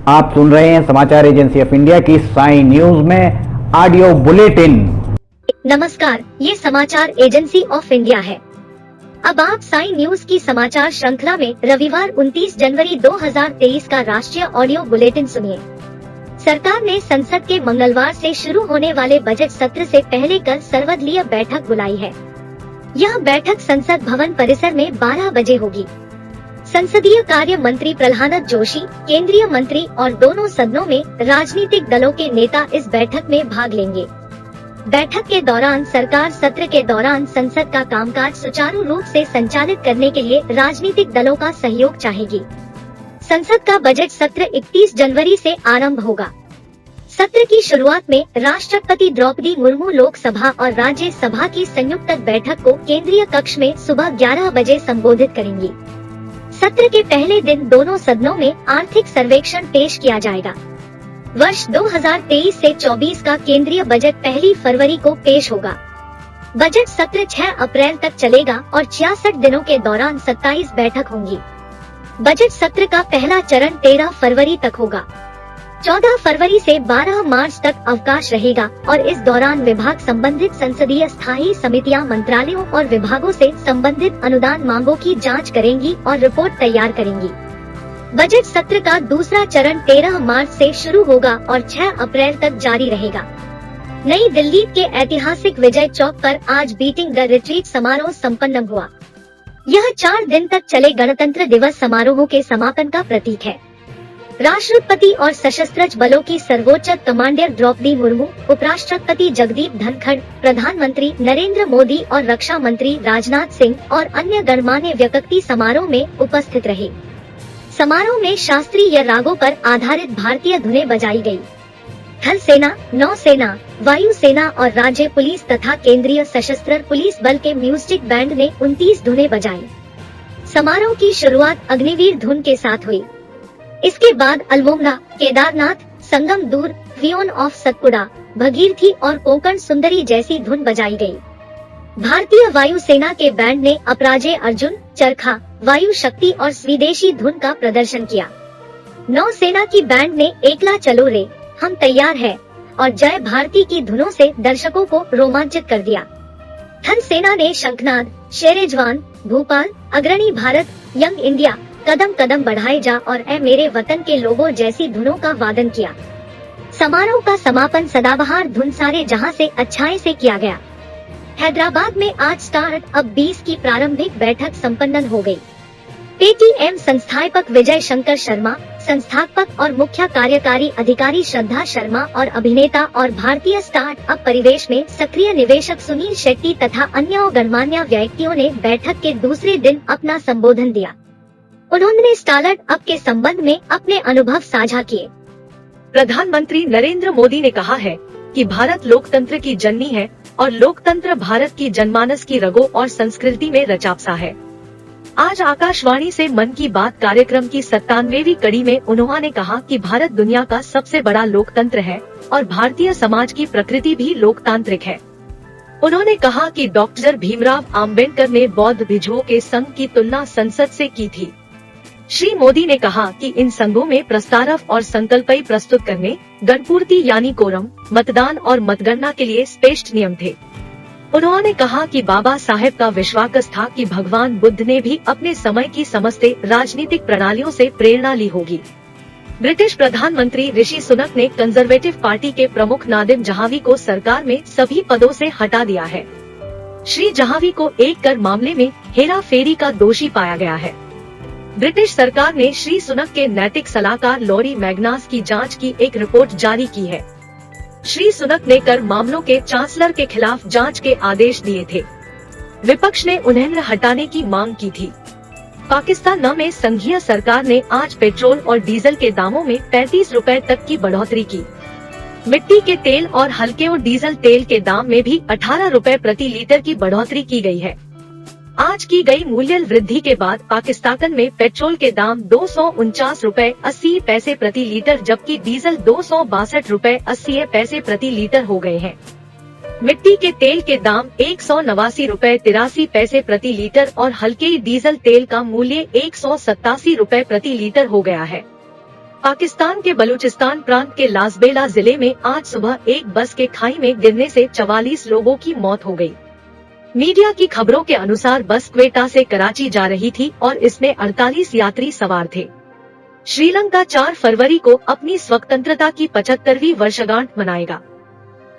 आप सुन रहे हैं समाचार एजेंसी ऑफ इंडिया की साई न्यूज में ऑडियो बुलेटिन। नमस्कार, ये समाचार एजेंसी ऑफ इंडिया है। अब आप साई न्यूज की समाचार श्रृंखला में रविवार 29 जनवरी 2023 का राष्ट्रीय ऑडियो बुलेटिन सुनिए। सरकार ने संसद के मंगलवार से शुरू होने वाले बजट सत्र से पहले कल सर्वदलीय बैठक बुलाई है। यह बैठक संसद भवन परिसर में 12 बजे होगी। संसदीय कार्य मंत्री प्रह्लाद जोशी, केंद्रीय मंत्री और दोनों सदनों में राजनीतिक दलों के नेता इस बैठक में भाग लेंगे। बैठक के दौरान सरकार सत्र के दौरान संसद का कामकाज सुचारू रूप से संचालित करने के लिए राजनीतिक दलों का सहयोग चाहेगी। संसद का बजट सत्र 31 जनवरी से आरंभ होगा। सत्र की शुरुआत में राष्ट्रपति द्रौपदी मुर्मू लोकसभा और राज्यसभा की संयुक्त बैठक को केंद्रीय कक्ष में सुबह 11 बजे संबोधित करेंगी। सत्र के पहले दिन दोनों सदनों में आर्थिक सर्वेक्षण पेश किया जाएगा। वर्ष 2023 से 24 का केंद्रीय बजट 1 फरवरी को पेश होगा। बजट सत्र 6 अप्रैल तक चलेगा और 66 दिनों के दौरान 27 बैठक होंगी। बजट सत्र का पहला चरण 13 फरवरी तक होगा। 14 फरवरी से 12 मार्च तक अवकाश रहेगा और इस दौरान विभाग संबंधित संसदीय स्थायी समितियां मंत्रालयों और विभागों से संबंधित अनुदान मांगों की जांच करेंगी और रिपोर्ट तैयार करेंगी। बजट सत्र का दूसरा चरण 13 मार्च से शुरू होगा और 6 अप्रैल तक जारी रहेगा। नई दिल्ली के ऐतिहासिक विजय चौक पर आज बीटिंग द रिट्रीट समारोह संपन्न हुआ। यह 4 दिन तक चले गणतंत्र दिवस समारोहों के समापन का प्रतीक है। राष्ट्रपति और सशस्त्र बलों की सर्वोच्च कमांडर द्रौपदी मुर्मू, उपराष्ट्रपति जगदीप धनखड़, प्रधानमंत्री नरेंद्र मोदी और रक्षा मंत्री राजनाथ सिंह और अन्य गणमान्य व्यक्ति समारोह में उपस्थित रहे। समारोह में शास्त्रीय रागों पर आधारित भारतीय धुनें बजाई गयी। थल सेना, नौसेना, वायुसेना और राज्य पुलिस तथा केंद्रीय सशस्त्र पुलिस बल के म्यूजिक बैंड ने 29 धुनें बजाई। समारोह की शुरुआत अग्निवीर धुन के साथ हुई। इसके बाद अल्मोड़ा, केदारनाथ, संगम दूर, वियोन ऑफ सतपुड़ा, भगीरथी और कोंकण सुंदरी जैसी धुन बजाई गई। भारतीय वायुसेना के बैंड ने अपराजय अर्जुन, चरखा, वायु शक्ति और स्वदेशी धुन का प्रदर्शन किया। नौसेना की बैंड ने एकला चलो रे, हम तैयार है और जय भारती की धुनों से दर्शकों को रोमांचित कर दिया। थल सेना ने शंखनाद, शेरे जवान, भोपाल, अग्रणी भारत, यंग इंडिया, कदम कदम बढ़ाए जा और ए मेरे वतन के लोगों जैसी धुनों का वादन किया। समारोह का समापन सदाबहार धुन सारे जहां से अच्छाई से किया गया। हैदराबाद में आज स्टार्ट अप 20 की प्रारंभिक बैठक संपन्न हो गई। पेटीएम संस्थापक विजय शंकर शर्मा, संस्थापक और मुख्य कार्यकारी अधिकारी श्रद्धा शर्मा और अभिनेता और भारतीय स्टार्ट अप परिवेश में सक्रिय निवेशक सुनील शेट्टी तथा अन्य गणमान्य व्यक्तियों ने बैठक के दूसरे दिन अपना संबोधन दिया। उन्होंने स्टार्ट अप के संबंध में अपने अनुभव साझा किए। प्रधानमंत्री नरेंद्र मोदी ने कहा है कि भारत लोकतंत्र की जननी है और लोकतंत्र भारत की जनमानस की रगों और संस्कृति में रचाबसा है। आज आकाशवाणी से मन की बात कार्यक्रम की 97वीं कड़ी में उन्होंने कहा कि भारत दुनिया का सबसे बड़ा लोकतंत्र है और भारतीय समाज की प्रकृति भी लोकतांत्रिक है। उन्होंने कहा कि डॉक्टर भीमराव आम्बेडकर ने बौद्ध भिक्षुओं के संघ की तुलना संसद से की थी। श्री मोदी ने कहा कि इन संघों में प्रस्ताव और संकल्पई प्रस्तुत करने, गणपूर्ति यानी कोरम, मतदान और मतगणना के लिए स्पष्ट नियम थे। उन्होंने कहा कि बाबा साहेब का विश्वास था कि भगवान बुद्ध ने भी अपने समय की समस्त राजनीतिक प्रणालियों से प्रेरणा ली होगी। ब्रिटिश प्रधानमंत्री ऋषि सुनक ने कंजर्वेटिव पार्टी के प्रमुख नादिम जहावी को सरकार में सभी पदों से हटा दिया है। श्री जहावी को एक कर मामले में हेरा फेरी का दोषी पाया गया है। ब्रिटिश सरकार ने श्री सुनक के नैतिक सलाहकार लॉरी मैग्नास की जांच की एक रिपोर्ट जारी की है। श्री सुनक ने कर मामलों के चांसलर के खिलाफ जांच के आदेश दिए थे। विपक्ष ने उन्हें हटाने की मांग की थी। पाकिस्तान में संघीय सरकार ने आज पेट्रोल और डीजल के दामों में 35 रुपए तक की बढ़ोतरी की। मिट्टी के तेल और हल्के और डीजल तेल के दाम में भी 18 रुपए प्रति लीटर की बढ़ोतरी की गई है। आज की गई मूल्य वृद्धि के बाद पाकिस्तान में पेट्रोल के दाम 249 रुपए 80 पैसे प्रति लीटर जबकि डीजल 262 रुपए 80 पैसे प्रति लीटर हो गए हैं। मिट्टी के तेल के दाम 189 रुपए 83 पैसे प्रति लीटर और हल्के डीजल तेल का मूल्य 187 रुपए प्रति लीटर हो गया है। पाकिस्तान के बलूचिस्तान प्रांत के लासबेला जिले में आज सुबह एक बस के खाई में गिरने से 44 लोगों की मौत हो गई। मीडिया की खबरों के अनुसार बस क्वेटा से कराची जा रही थी और इसमें 48 यात्री सवार थे। श्रीलंका 4 फरवरी को अपनी स्वतंत्रता की 75वीं वर्षगांठ मनाएगा।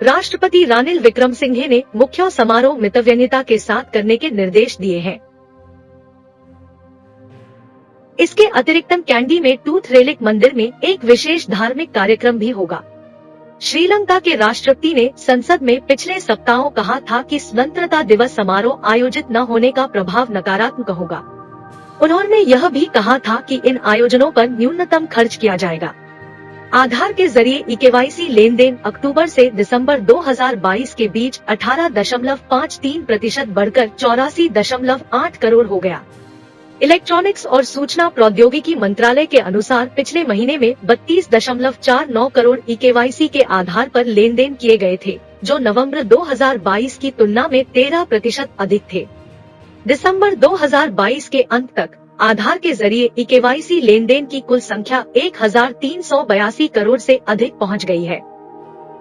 राष्ट्रपति रानिल विक्रमसिंघे ने मुख्य समारोह मितव्ययिता के साथ करने के निर्देश दिए हैं। इसके अतिरिक्त कैंडी में टूथ रेलिक मंदिर में एक विशेष धार्मिक कार्यक्रम भी होगा। श्रीलंका के राष्ट्रपति ने संसद में पिछले सप्ताह कहा था कि स्वतंत्रता दिवस समारोह आयोजित न होने का प्रभाव नकारात्मक होगा। उन्होंने यह भी कहा था कि इन आयोजनों पर न्यूनतम खर्च किया जाएगा। आधार के जरिए EKYC लेन देन अक्टूबर से दिसंबर 2022 के बीच 18.53% बढ़कर 84.8 करोड़ हो गया। इलेक्ट्रॉनिक्स और सूचना प्रौद्योगिकी मंत्रालय के अनुसार पिछले महीने में 32.49 करोड़ EKYC के आधार पर लेन देन किए गए थे, जो नवंबर 2022 की तुलना में 13% अधिक थे। दिसंबर 2022 के अंत तक आधार के जरिए EKYC लेन देन की कुल संख्या 1382 करोड़ से अधिक पहुंच गई है।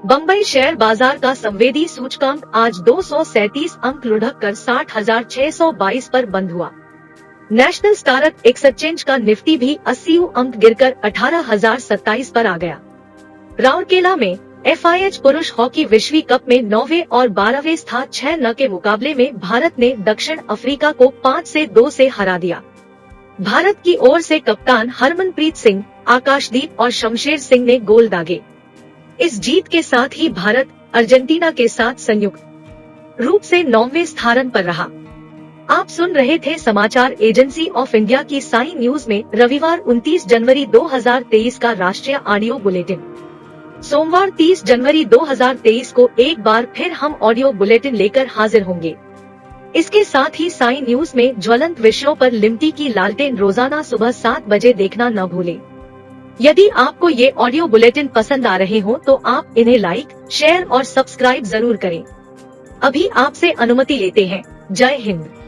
बम्बई शेयर बाजार का संवेदी सूचकांक आज 237 अंक लुढ़क कर 60,622 पर बंद हुआ। नेशनल स्टॉक एक्सचेंज का निफ्टी भी 80 अंक गिरकर 18,027 पर आ गया। राउरकेला में FIH पुरुष हॉकी विश्व कप में 9वें और 12वें स्थान 6-0 के मुकाबले में भारत ने दक्षिण अफ्रीका को 5-2 से हरा दिया। भारत की ओर से कप्तान हरमनप्रीत सिंह, आकाशदीप और शमशेर सिंह ने गोल दागे। इस जीत के साथ ही भारत अर्जेंटीना के साथ संयुक्त रूप से 9वें स्थान पर रहा। आप सुन रहे थे समाचार एजेंसी ऑफ इंडिया की साई न्यूज में रविवार 29 जनवरी 2023 का राष्ट्रीय ऑडियो बुलेटिन। सोमवार 30 जनवरी 2023 को एक बार फिर हम ऑडियो बुलेटिन लेकर हाजिर होंगे। इसके साथ ही साई न्यूज में ज्वलंत विषयों पर लिमटी की लालटेन रोजाना सुबह 7 बजे देखना न भूलें। यदि आपको ये ऑडियो बुलेटिन पसंद आ रहे हो तो आप इन्हें लाइक, शेयर और सब्सक्राइब जरूर करें। अभी आपसे अनुमति लेते हैं। जय हिंद।